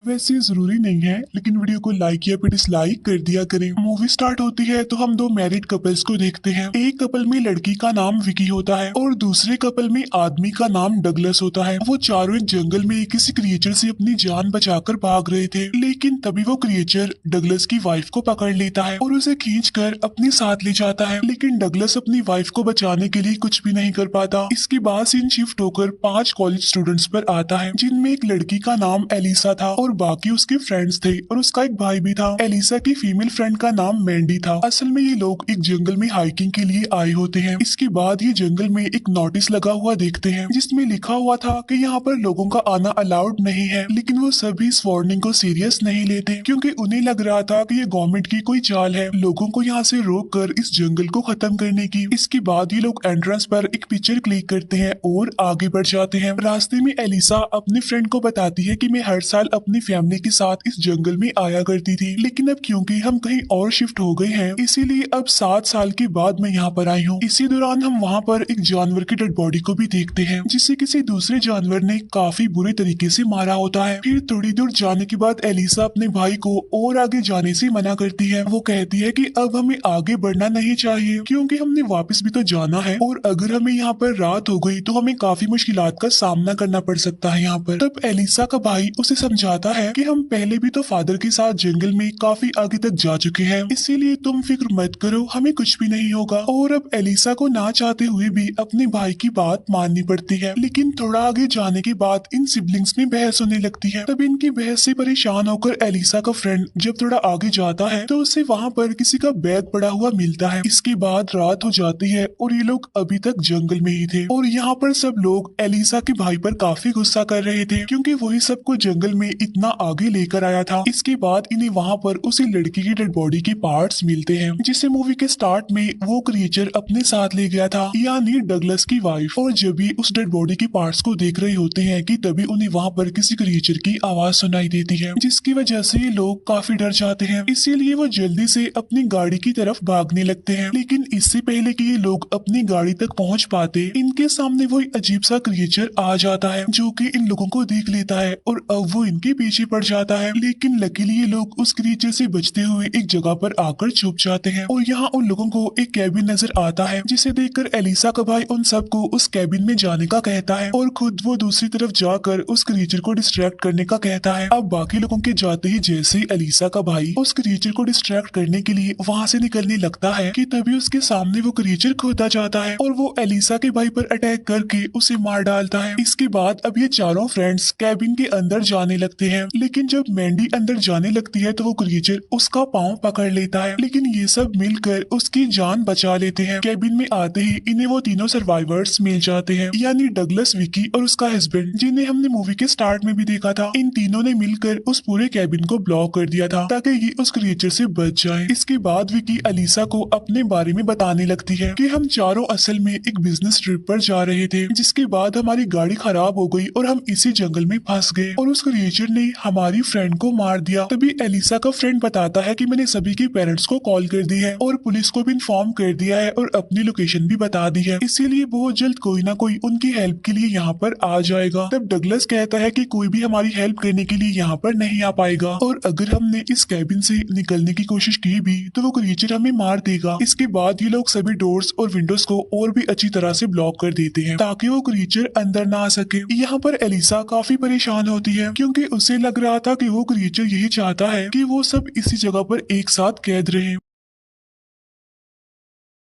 वैसे ये जरूरी नहीं है, लेकिन वीडियो को लाइक या फिर डिसलाइक कर दिया करें। मूवी स्टार्ट होती है तो हम दो मैरिड कपल्स को देखते हैं। एक कपल में लड़की का नाम विकी होता है और दूसरे कपल में आदमी का नाम डगलस होता है। वो चारों एक जंगल में किसी क्रिएचर से अपनी जान बचाकर भाग रहे थे, लेकिन तभी वो क्रिएचर डगलस की वाइफ को पकड़ लेता है और उसे खींचकर अपने साथ ले जाता है। लेकिन डगलस अपनी वाइफ को बचाने के लिए कुछ भी नहीं कर पाता। इसके बाद सीन शिफ्ट होकर 5 कॉलेज स्टूडेंट्स पर आता है, जिनमें एक लड़की का नाम एलिसा था और बाकी उसके फ्रेंड्स थे और उसका एक भाई भी था। एलिसा की फीमेल फ्रेंड का नाम मैंडी था। असल में ये लोग एक जंगल में हाइकिंग के लिए आए होते हैं। इसके बाद ये जंगल में एक नोटिस लगा हुआ देखते हैं, जिसमें लिखा हुआ था कि यहाँ पर लोगों का आना अलाउड नहीं है। लेकिन वो सभी इस वार्निंग को सीरियस नहीं लेते, क्योंकि उन्हें लग रहा था कि ये गवर्नमेंट की कोई चाल है लोगों को यहाँ से रोक कर इस जंगल को खत्म करने की। इसके बाद ये लोग एंट्रेंस पर एक पिक्चर क्लिक करते हैं और आगे बढ़ जाते हैं। रास्ते में एलिसा अपनी फ्रेंड को बताती है कि मैं हर साल अपनी फैमिली के साथ इस जंगल में आया करती थी, लेकिन अब क्योंकि हम कहीं और शिफ्ट हो गए हैं, इसीलिए अब 7 साल के बाद मैं यहाँ पर आई हूँ। इसी दौरान हम वहाँ पर एक जानवर की डेड बॉडी को भी देखते हैं, जिसे किसी दूसरे जानवर ने काफी बुरे तरीके से मारा होता है। फिर थोड़ी दूर जाने के बाद एलिसा अपने भाई को और आगे जाने से मना करती है। वो कहती है कि अब हमें आगे बढ़ना नहीं चाहिए, क्योंकि हमने वापस भी तो जाना है और अगर हमें यहाँ पर रात हो गई तो हमें काफी मुश्किलात का सामना करना पड़ सकता है यहाँ पर। तब एलिसा का भाई उसे समझाता है कि हम पहले भी तो फादर के साथ जंगल में काफी आगे तक जा चुके हैं, इसीलिए तुम फिक्र मत करो, हमें कुछ भी नहीं होगा। और अब एलिसा को ना चाहते हुए भी अपने भाई की बात माननी पड़ती है। लेकिन थोड़ा आगे जाने के बाद इन सिबलिंग्स में बहस होने लगती है। तब इनकी बहस से परेशान होकर एलिसा का फ्रेंड जब थोड़ा आगे जाता है तो उसे वहाँ पर किसी का बैग पड़ा हुआ मिलता है। इसके बाद रात हो जाती है और ये लोग अभी तक जंगल में ही थे और यहाँ पर सब लोग एलिसा के भाई पर काफी गुस्सा कर रहे थे, क्योंकि वही सबको जंगल में इतना आगे लेकर आया था। इसके बाद इन्हें वहाँ पर उसी लड़की की डेड बॉडी के पार्ट्स मिलते हैं, जिसे मूवी के स्टार्ट में वो क्रिएचर अपने साथ ले गया था, यानी डगलस की वाइफ। और जब भी उस डेड बॉडी के पार्ट्स को देख रहे होते हैं कि तभी उन्हें वहाँ पर किसी क्रिएचर की आवाज सुनाई देती है, जिसकी वजह से ये लोग काफी डर जाते हैं। इसीलिए वो जल्दी से अपनी गाड़ी की तरफ भागने लगते हैं। लेकिन इससे पहले कि ये लोग अपनी गाड़ी तक पहुंच पाते, इनके सामने वही अजीब सा क्रिएचर आ जाता है, जो कि इन लोगों को देख लेता है और अब वो इनके पीछे पड़ जाता है। लेकिन लकीली ये लोग उस क्रिएचर से बचते हुए एक जगह पर आकर छुप जाते हैं और यहाँ उन लोगों को एक कैबिन नजर आता है, जिसे देखकर एलिसा का भाई उन सबको उस कैबिन में जाने का कहता है और खुद वो दूसरी तरफ जाकर उस क्रिएचर को डिस्ट्रैक्ट करने का कहता है। अब बाकी लोगों के जाते ही जैसे एलिसा का भाई उस क्रिएचर को डिस्ट्रैक्ट करने के लिए वहाँ से निकलने लगता है कि तभी उसके सामने वो क्रिएचर खुद आ जाता है और वो एलिसा के भाई पर अटैक करके उसे मार डालता है। इसके बाद अब ये चारों फ्रेंड्स कैबिन के अंदर जाने लगते हैं, लेकिन जब मैंडी अंदर जाने लगती है तो वो क्रिएचर उसका पाँव पकड़ लेता है, लेकिन ये सब मिलकर उसकी जान बचा लेते हैं। कैबिन में आते ही इन्हें वो तीनों सर्वाइवर्स मिल जाते हैं, यानी डगलस, विकी और उसका हस्बैंड, जिन्हें हमने मूवी के स्टार्ट में भी देखा था। इन तीनों ने मिलकर उस पूरे कैबिन को ब्लॉक कर दिया था ताकि ये उस क्रिएचर से बच जाए। इसके बाद विकी एलिसा को अपने बारे में बताने लगती है कि हम चारों असल में एक बिजनेस ट्रिप पर जा रहे थे, जिसके बाद हमारी गाड़ी खराब हो गई और हम इसी जंगल में फंस गए और उस क्रिएचर ने हमारी फ्रेंड को मार दिया। तभी एलिसा का फ्रेंड बताता है कि मैंने सभी के पेरेंट्स को कॉल कर दी है और पुलिस को भी इन्फॉर्म कर दिया है और अपनी लोकेशन भी बता दी है, इसीलिए बहुत जल्द कोई ना कोई उनकी हेल्प के लिए यहाँ पर आ जाएगा। तब डगलस कहता है कि कोई भी हमारी हेल्प करने के लिए यहाँ पर नहीं आ पाएगा और अगर हमने इस कैबिन से निकलने की कोशिश की भी तो वो क्रिएचर हमें मार देगा। इसके बाद ये लोग सभी डोर्स और विंडोज को और भी अच्छी तरह से ब्लॉक कर देते हैं ताकि वो क्रिएचर अंदर ना आ सके। यहाँ पर एलिसा काफी परेशान होती है, क्योंकि उसे लग रहा था कि वो क्रिएचर यही चाहता है कि वो सब इसी जगह पर एक साथ कैद रहे।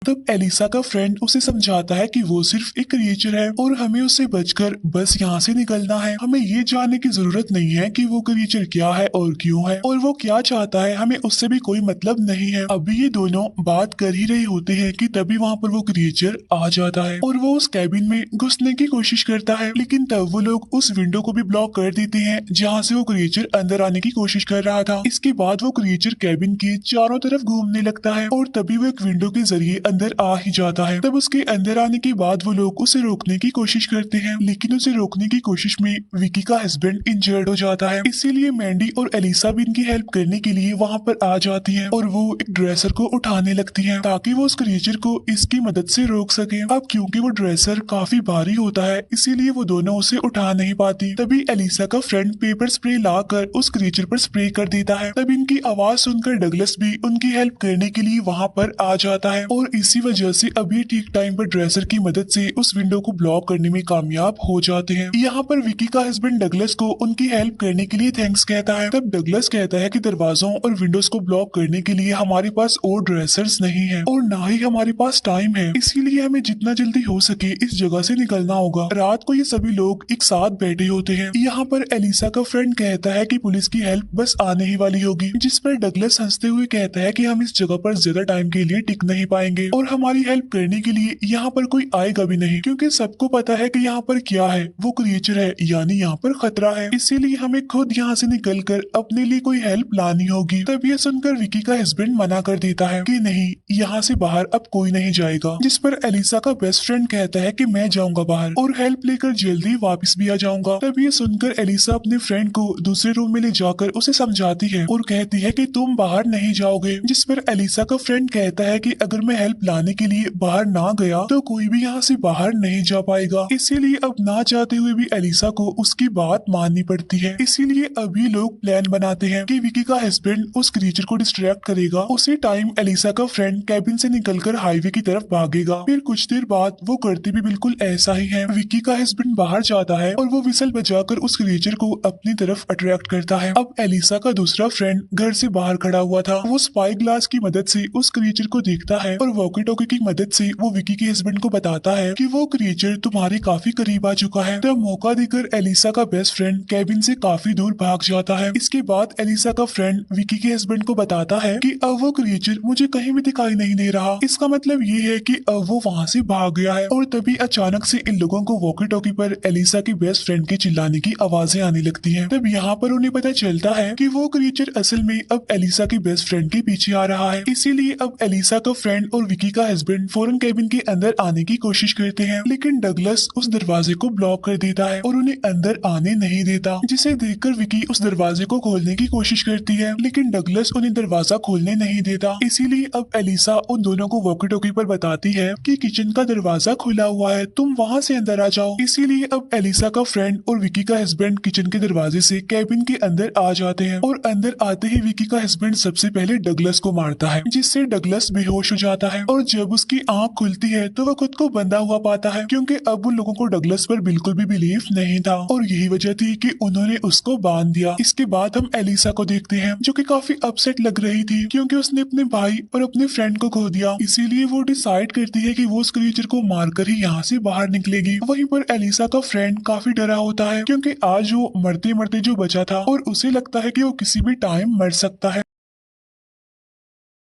तब एलिसा का फ्रेंड उसे समझाता है कि वो सिर्फ एक क्रिएचर है और हमें उससे बचकर बस यहाँ से निकलना है। हमें ये जानने की जरूरत नहीं है कि वो क्रिएचर क्या है और क्यों है और वो क्या चाहता है, हमें उससे भी कोई मतलब नहीं है। अभी ये दोनों बात कर ही रहे होते हैं कि तभी वहाँ पर वो क्रिएचर आ जाता है और वो उस कैबिन में घुसने की कोशिश करता है, लेकिन तब वो लोग उस विंडो को भी ब्लॉक कर देते हैं जहाँ से वो क्रिएचर अंदर आने की कोशिश कर रहा था। इसके बाद वो क्रिएचर कैबिन के चारों तरफ घूमने लगता है और तभी वो एक विंडो के जरिए अंदर आ ही जाता है। तब उसके अंदर आने के बाद वो लोग उसे रोकने की कोशिश करते हैं, लेकिन उसे रोकने की कोशिश में विकी का हस्बैंड इंजर्ड हो जाता है। इसीलिए मैंडी और एलिसा भी इनकी हेल्प करने के लिए वहाँ पर आ जाती है और वो एक ड्रेसर को उठाने लगती है ताकि वो उस क्रिएचर को इसकी मदद से रोक सके। अब क्योंकि वो ड्रेसर काफी भारी होता है, इसीलिए वो दोनों उसे उठा नहीं पाती। तभी एलिसा का फ्रेंड पेपर स्प्रे लाकर उस क्रिएचर पर स्प्रे कर देता है। तब इनकी आवाज सुनकर डगलस भी उनकी हेल्प करने के लिए वहाँ पर आ जाता है और इसी वजह से अभी ठीक टाइम पर ड्रेसर की मदद से उस विंडो को ब्लॉक करने में कामयाब हो जाते हैं। यहाँ पर विकी का हस्बैंड डगलस को उनकी हेल्प करने के लिए थैंक्स कहता है। तब डगलस कहता है कि दरवाजों और विंडोज को ब्लॉक करने के लिए हमारे पास और ड्रेसर्स नहीं है और ना ही हमारे पास टाइम है, इसीलिए हमें जितना जल्दी हो सके इस जगह से निकलना होगा। रात को ये सभी लोग एक साथ बैठे होते हैं। यहाँ पर एलिसा का फ्रेंड कहता है कि पुलिस की हेल्प बस आने ही वाली होगी, जिस पर डगलस हंसते हुए कहता है कि हम इस जगह पर ज्यादा टाइम के लिए टिक नहीं पाएंगे और हमारी हेल्प करने के लिए यहाँ पर कोई आएगा भी नहीं, क्योंकि सबको पता है कि यहाँ पर क्या है, वो क्रिएचर है, यानी यहाँ पर खतरा है। इसीलिए हमें खुद यहाँ से निकलकर अपने लिए कोई हेल्प लानी होगी। तब ये सुनकर विकी का हस्बैंड मना कर देता है कि नहीं, यहाँ से बाहर अब कोई नहीं जाएगा, जिस पर एलिसा का बेस्ट फ्रेंड कहता है कि मैं जाऊंगा बाहर और हेल्प लेकर जल्दी वापस भी आ जाऊंगा। तब ये सुनकर एलिसा अपने फ्रेंड को दूसरे रूम में ले जाकर उसे समझाती है और कहती है कि तुम बाहर नहीं जाओगे, जिस पर एलिसा का फ्रेंड कहता है कि अगर मैं हेल्प लाने के लिए बाहर ना गया तो कोई भी यहाँ से बाहर नहीं जा पाएगा। इसीलिए अब ना चाहते हुए भी एलिसा को उसकी बात माननी पड़ती है। इसीलिए अभी लोग प्लान बनाते हैं कि विकी का हस्बैंड उस क्रिएचर को डिस्ट्रैक्ट करेगा। उसी टाइम एलिसा का फ्रेंड कैबिन से निकलकर हाईवे की तरफ भागेगा। फिर कुछ देर बाद वो करते भी बिल्कुल ऐसा ही है। विकी का हस्बैंड बाहर जाता है और वो विसल बजाकर उस क्रिएचर को अपनी तरफ अट्रैक्ट करता है। अब एलिसा का दूसरा फ्रेंड घर से बाहर खड़ा हुआ था। वो स्पाई ग्लास की मदद से उस क्रिएचर को देखता है और वॉकी टॉकी की मदद से वो विकी के हस्बैंड को बताता है कि वो क्रिएचर तुम्हारे काफी करीब आ चुका है। तब मौका देकर एलिसा का बेस्ट फ्रेंड कैबिन से काफी दूर भाग जाता है। इसके बाद एलिसा का फ्रेंड विकी के हस्बैंड को बताता है कि अब वो क्रिएचर मुझे कहीं भी दिखाई नहीं दे रहा। इसका मतलब ये है कि अब वो वहाँ से भाग गया है। और तभी अचानक से इन लोगों को वॉकी टॉकी पर एलिसा की बेस्ट फ्रेंड के चिल्लाने की आवाजें आने लगती हैं। तब यहाँ पर उन्हें पता चलता है कि वो क्रिएचर असल में अब एलिसा की बेस्ट फ्रेंड के पीछे आ रहा है। इसीलिए अब एलिसा का फ्रेंड और विकी का हस्बैंड फौरन कैबिन के अंदर आने की कोशिश करते हैं, लेकिन डगलस उस दरवाजे को ब्लॉक कर देता है और उन्हें अंदर आने नहीं देता, जिसे देखकर विकी उस दरवाजे को खोलने की कोशिश करती है, लेकिन डगलस उन्हें दरवाजा खोलने नहीं देता। इसीलिए अब एलिसा उन दोनों को वॉकी टॉकी पर बताती है कि किचन का दरवाजा खुला हुआ है, तुम वहाँ से अंदर आ जाओ। इसीलिए अब एलिसा का फ्रेंड और विकी का हस्बैंड किचन के दरवाजे से कैबिन के अंदर आ जाते हैं और अंदर आते ही विकी का हस्बैंड सबसे पहले डगलस को मारता है, जिससे डगलस बेहोश हो जाता है। और जब उसकी आंख खुलती है तो वह खुद को बंधा हुआ पाता है, क्योंकि अब उन लोगों को डगलस पर बिल्कुल भी बिलीव नहीं था और यही वजह थी कि उन्होंने उसको बांध दिया। इसके बाद हम एलिसा को देखते हैं, जो कि काफी अपसेट लग रही थी क्योंकि उसने अपने भाई और अपने फ्रेंड को खो दिया। इसीलिए वो डिसाइड करती है कि वो उस क्रिएचर को मारकर ही यहाँ से बाहर निकलेगी। वहीं पर एलिसा का फ्रेंड काफी डरा होता है, क्योंकि आज वो मरते मरते जो बचा था और उसे लगता है कि वो किसी भी टाइम मर सकता है।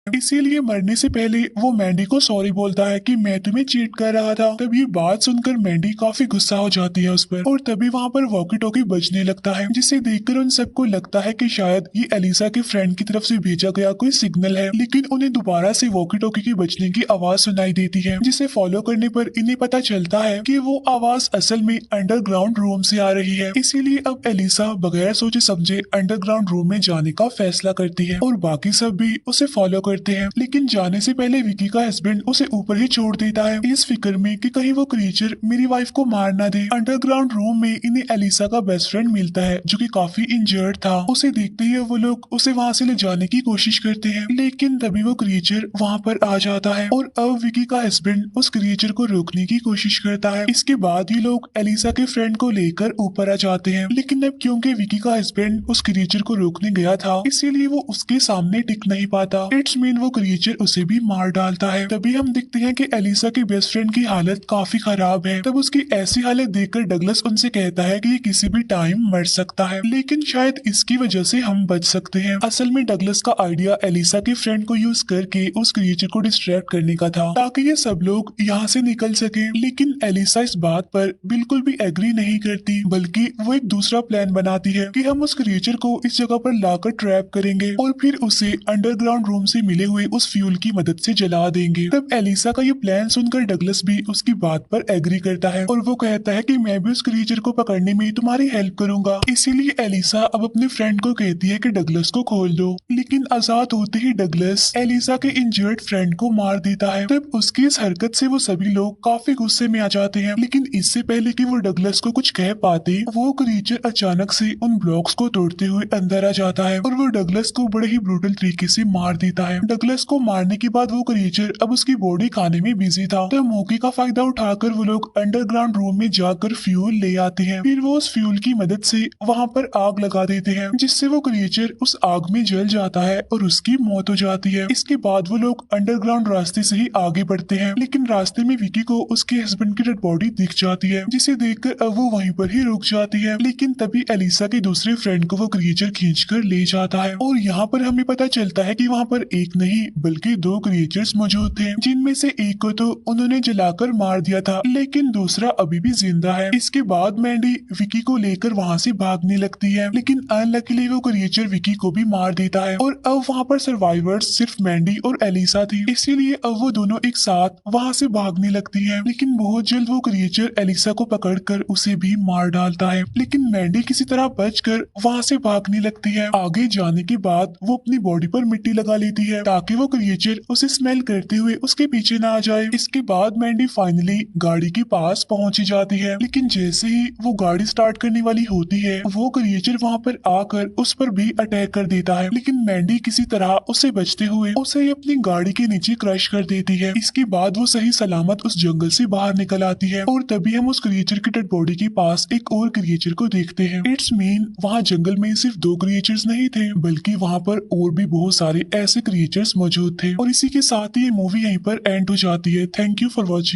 इसीलिए मरने से पहले वो मैंडी को सॉरी बोलता है कि मैं तुम्हें चीट कर रहा था। तब ये बात सुनकर मैंडी काफी गुस्सा हो जाती है उस पर और तभी वहाँ पर वॉकी टॉकी बजने लगता है, जिसे देखकर उन सबको लगता है कि शायद ये एलिसा के फ्रेंड की तरफ से भेजा गया कोई सिग्नल है। लेकिन उन्हें दोबारा से वॉकी टॉकी की बजने की आवाज सुनाई देती है, जिसे फॉलो करने पर इन्हें पता चलता है कि वो आवाज असल में अंडरग्राउंड रूम से आ रही है। इसीलिए अब एलिसा बगैर सोचे समझे अंडरग्राउंड रूम में जाने का फैसला करती है और बाकी सब भी उसे फॉलो करते हैं। लेकिन जाने से पहले विकी का हस्बैंड उसे ऊपर ही छोड़ देता है, इस फिक्र में कि कहीं वो क्रिएचर मेरी वाइफ को मार ना दे। अंडरग्राउंड रूम में इन्हें एलिसा का बेस्ट फ्रेंड मिलता है, जो कि काफी इंजर्ड था। उसे देखते ही वो लोग उसे वहाँ से ले जाने की कोशिश करते हैं, लेकिन तभी वो क्रिएचर वहाँ पर आ जाता है और अब विकी का हस्बैंड उस क्रिएचर को रोकने की कोशिश करता है। इसके बाद ही लोग एलिसा के फ्रेंड को लेकर ऊपर आ जाते हैं, लेकिन अब क्योंकि विकी का हस्बैंड उस क्रिएचर को रोकने गया था, इसीलिए वो उसके सामने टिक नहीं पाता। इट्स मीन वो क्रिएचर उसे भी मार डालता है। तभी हम देखते हैं कि एलिसा के बेस्ट फ्रेंड की हालत काफी खराब है। तब उसकी ऐसी हालत देखकर डगलस उनसे कहता है कि ये किसी भी टाइम मर सकता है, लेकिन शायद इसकी वजह से हम बच सकते हैं। असल में डगलस का आइडिया एलिसा के फ्रेंड को यूज करके उस क्रिएचर को डिस्ट्रैक्ट करने का था, ताकि ये सब लोग यहाँ से निकल सके। लेकिन एलिसा इस बात पर बिल्कुल भी एग्री नहीं करती, बल्कि वो एक दूसरा प्लान बनाती है कि हम उस क्रिएचर को इस जगह पर लाकर ट्रैप करेंगे और फिर उसे अंडरग्राउंड रूम से मिले हुए उस फ्यूल की मदद से जला देंगे। तब एलिसा का ये प्लान सुनकर डगलस भी उसकी बात पर एग्री करता है और वो कहता है कि मैं भी उस क्रीचर को पकड़ने में तुम्हारी हेल्प करूंगा। इसीलिए एलिसा अब अपने फ्रेंड को कहती है कि डगलस को खोल दो, लेकिन आजाद होते ही डगलस एलिसा के इंजर्ड फ्रेंड को मार देता है। तब उसकी इस हरकत से वो सभी लोग काफी गुस्से में आ जाते हैं, लेकिन इससे पहले कि वो डगलस को कुछ कह पाते वो क्रीचर अचानक से उन ब्लॉक्स को तोड़ते हुए अंदर आ जाता है और वो डगलस को बड़े ही ब्रूटल तरीके से मार देता है। डगलस को मारने के बाद वो क्रीचर अब उसकी बॉडी खाने में बिजी था, तो मौके का फायदा उठाकर वो लोग अंडरग्राउंड रूम में जाकर फ्यूल ले आते हैं। फिर वो उस फ्यूल की मदद से वहाँ पर आग लगा देते हैं, जिससे वो क्रीचर उस आग में जल जाता है और उसकी मौत हो जाती है। इसके बाद वो लोग अंडरग्राउंड रास्ते से ही आगे बढ़ते हैं, लेकिन रास्ते में विकी को उसके हस्बैंड की डेड बॉडी दिख जाती है, जिसे देखकर अब वो वहीं पर ही रुक जाती है। लेकिन तभी एलिसा के दूसरे फ्रेंड को वो क्रिएचर खींचकर ले जाता है और यहाँ पर हमें पता चलता है कि वहाँ पर एक नहीं बल्कि दो क्रिएचर्स मौजूद थे, जिनमें से एक को तो उन्होंने जलाकर मार दिया था, लेकिन दूसरा अभी भी जिंदा है। इसके बाद मैंडी विकी को लेकर वहाँ से भागने लगती है, लेकिन अनलकीली वो क्रिएचर विकी को भी मार देता है और अब वहाँ पर सर्वाइवर्स सिर्फ मैंडी और एलिसा थी। इसीलिए अब वो दोनों एक साथ वहाँ से भागने लगती है, लेकिन बहुत जल्द वो क्रिएचर एलिसा को पकड़कर उसे भी मार डालता है। लेकिन मैंडी किसी तरह बचकर वहाँ से भागने लगती है। आगे जाने के बाद वो अपनी बॉडी पर मिट्टी लगा लेती है ताकि वो क्रिएचर उसे स्मेल करते हुए उसके पीछे ना आ जाए। इसके बाद मैंडी फाइनली गाड़ी के पास पहुंच जाती है, लेकिन जैसे ही वो गाड़ी स्टार्ट करने वाली होती है वो क्रिएचर वहाँ पर आकर उस पर भी अटैक कर देता है, लेकिन मैंडी किसी तरह उसे बचते हुए उसे अपनी गाड़ी के नीचे क्रश कर देती है। इसके बाद वो सही सलामत उस जंगल से बाहर निकल आती है और तभी हम उस क्रिएचर की डेड बॉडी के पास एक और क्रिएचर को देखते हैं। इट्स मीन वहाँ जंगल में सिर्फ दो क्रिएचर्स नहीं थे, बल्कि वहाँ पर और भी बहुत सारे ऐसे क्रिएचर्स मौजूद थे। और इसी के साथ ही ये मूवी यहीं पर एंड हो जाती है। Thank you for watching.